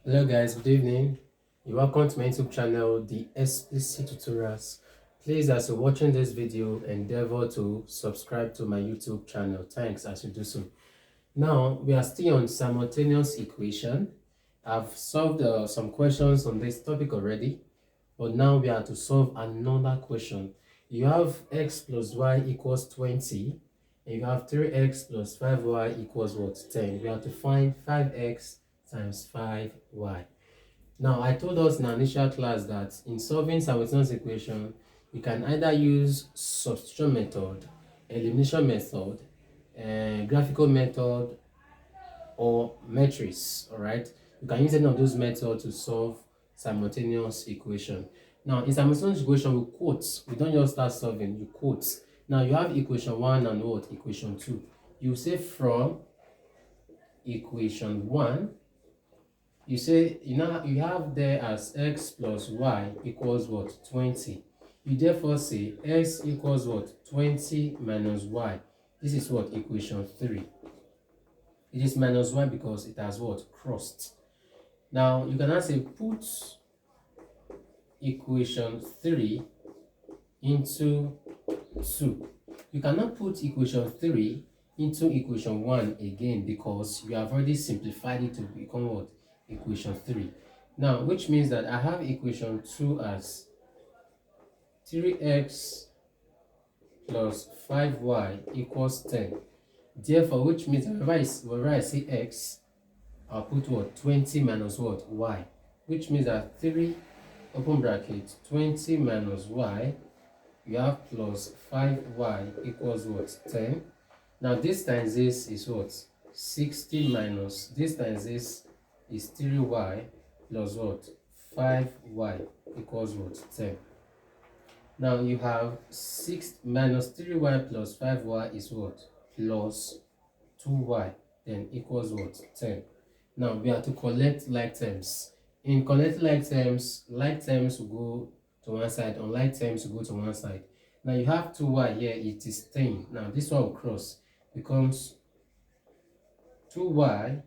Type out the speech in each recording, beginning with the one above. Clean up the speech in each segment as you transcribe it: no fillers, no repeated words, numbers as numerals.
Hello guys, good evening. You're welcome to my YouTube channel, the Explicit Tutorials. Please, as you're watching this video, endeavor to subscribe to my YouTube channel. Thanks as you do so. Now, we are still on simultaneous equation. I've solved some questions on this topic already, but now we are to solve another question. You have x plus y equals 20, and you have 3x plus 5y equals what? 10. We have to find 5x times 5y. Now, I told us in our initial class that in solving simultaneous equation, you can either use substitution method, elimination method, graphical method, or matrix. All right, you can use any of those methods to solve simultaneous equation. Now, in simultaneous equation, we quote. We don't just start solving. You quote. Now, you have equation 1 and what? Equation 2. You say from equation 1, you say you have there as x plus y equals what? 20. You therefore say x equals what? 20 minus y. This is what? Equation 3. It is minus y because it has what? Crossed. Now you can now say put equation 3 into 2. You cannot put equation 3 into equation 1 again because you have already simplified it to become what? Equation 3. Now, which means that I have equation 2 as 3x plus 5y equals 10. Therefore, which means whenever I see x, I'll put what? 20 minus what? Y. Which means that 3 open bracket 20 minus y, you have plus 5y equals what? 10. Now this times this is what? 60 minus this times this is 3y plus what? 5y equals what? 10. Now you have 6 minus 3y plus 5y is what? Plus 2y, then equals what? 10. Now we have to collect like terms. In collecting like terms will go to one side, unlike terms will go to one side. Now you have 2y here, it is 10. Now this one will cross, becomes 2y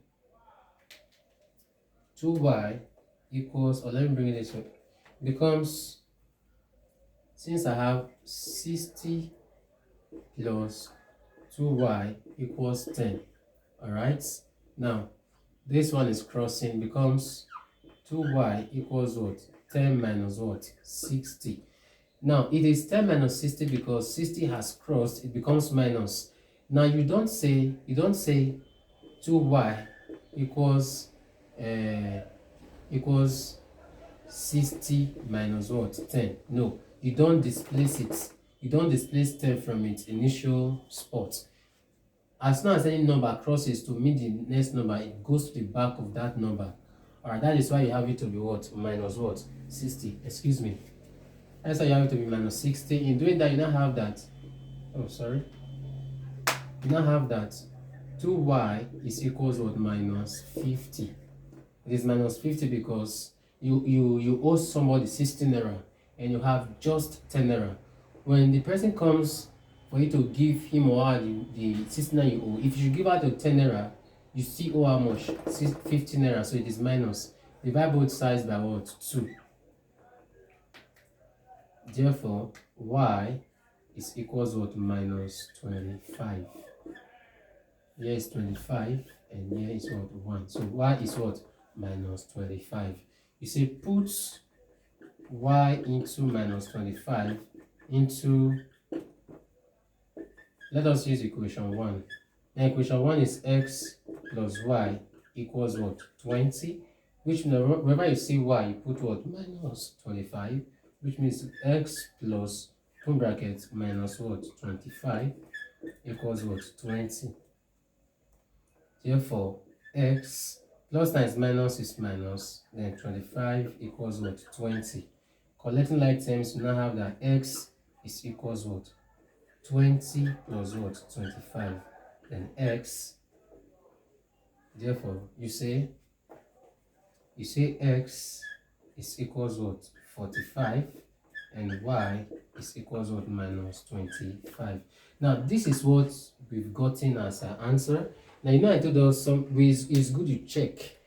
equals, or let me bring it this way, becomes, since I have 60 plus 2y equals 10. All right, now this one is crossing, becomes 2y equals what? 10 minus what? 60. Now it is 10 minus 60 because 60 has crossed, it becomes minus. Now you don't say 2y equals equals 60 minus what? 10. No, you don't displace it. You don't displace 10 from its initial spot. As soon as any number crosses to meet the next number, it goes to the back of that number. Alright, that is why you have it to be what? Minus what? 60. Excuse me. That's why you have it to be minus 60. In doing that, you now have that. Oh, sorry. You now have that 2y is equals what? Minus 50. It is minus 50 because you owe somebody 16 naira and you have just 10 naira. When the person comes for you to give him or her the 16 naira you owe, if you should give out the 10 naira, you still owe how much? 15 naira, so it is minus. Divide both sides by what? 2. Therefore, y is equals what? Minus 25. Here is 25 and here is what? 1. So y is what? Minus 25. You say put y into minus 25 into, let us use equation 1. Now equation 1 is x plus y equals what? 20. Which means whenever you see y, you put what? Minus 25. Which means x plus open bracket minus what? 25 equals what? 20. Therefore, x plus times minus is minus, then 25 equals what? 20. Collecting like terms, you now have that x is equals what? 20 plus what? 25. Then x, therefore you say x is equals what? 45, and y is equals what? Minus 25. Now this is what we've gotten as our answer. Now I told us it's good you check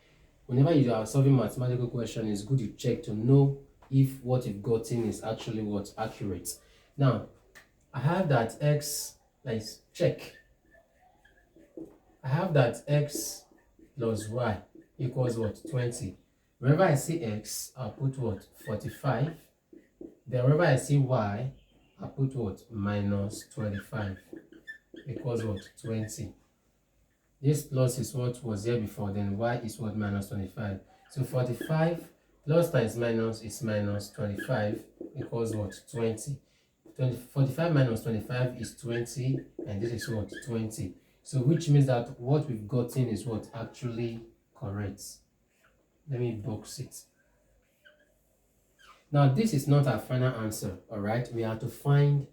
whenever you are solving mathematical question, it's good you check to know if what you've gotten is actually what accurate. Now, I have that x, let's check. I have that x plus y equals what? 20. Wherever I see x, I'll put what? 45. Then wherever I see y, I'll put what? Minus 25 equals what? 20. This plus is what was here before, then y is what? Minus 25. So 45 plus times minus is minus 25 equals what? 20. 45 minus 25 is 20, and this is what? 20. So which means that what we've gotten is what? Actually correct. Let me box it. Now this is not our final answer, alright? We have to find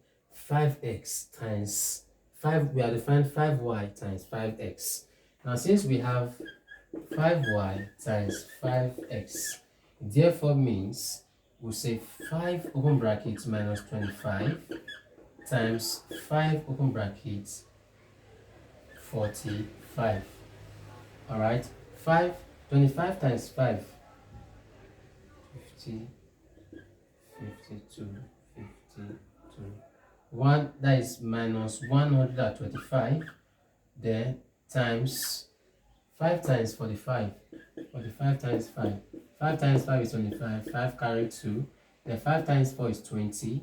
5x times 5, we have to find 5y times 5x. Now since we have 5y times 5x, therefore means we'll say 5 open brackets minus 25 times 5 open brackets 45. Alright, 25 times 5, 50, 52, 52. 1, that is minus 125, then times 5 times 45. 45 times 5. 5 times 5 is 25. 5 carry 2. Then 5 times 4 is 20.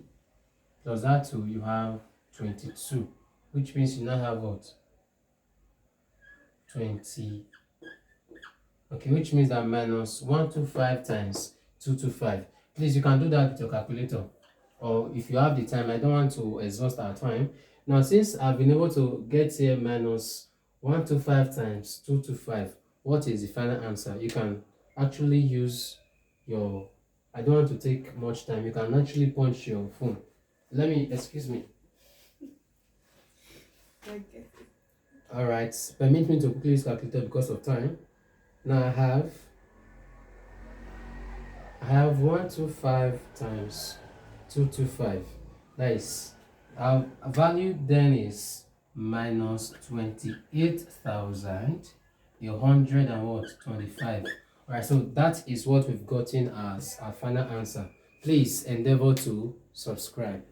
Plus that 2, you have 22. Which means you now have what? 20. Okay, which means that minus 125 times 225. Please, you can do that with your calculator. Or if you have the time, I don't want to exhaust our time. Now, since I've been able to get here minus 125 times 225, what is the final answer? You can actually use your, I don't want to take much time, you can actually punch your phone. Let me, excuse me. Okay. Alright, permit me to quickly use calculator because of time. Now I have 125 times 225. That is, our value then is minus 28,125. Alright, so that is what we've gotten as our final answer. Please endeavor to subscribe.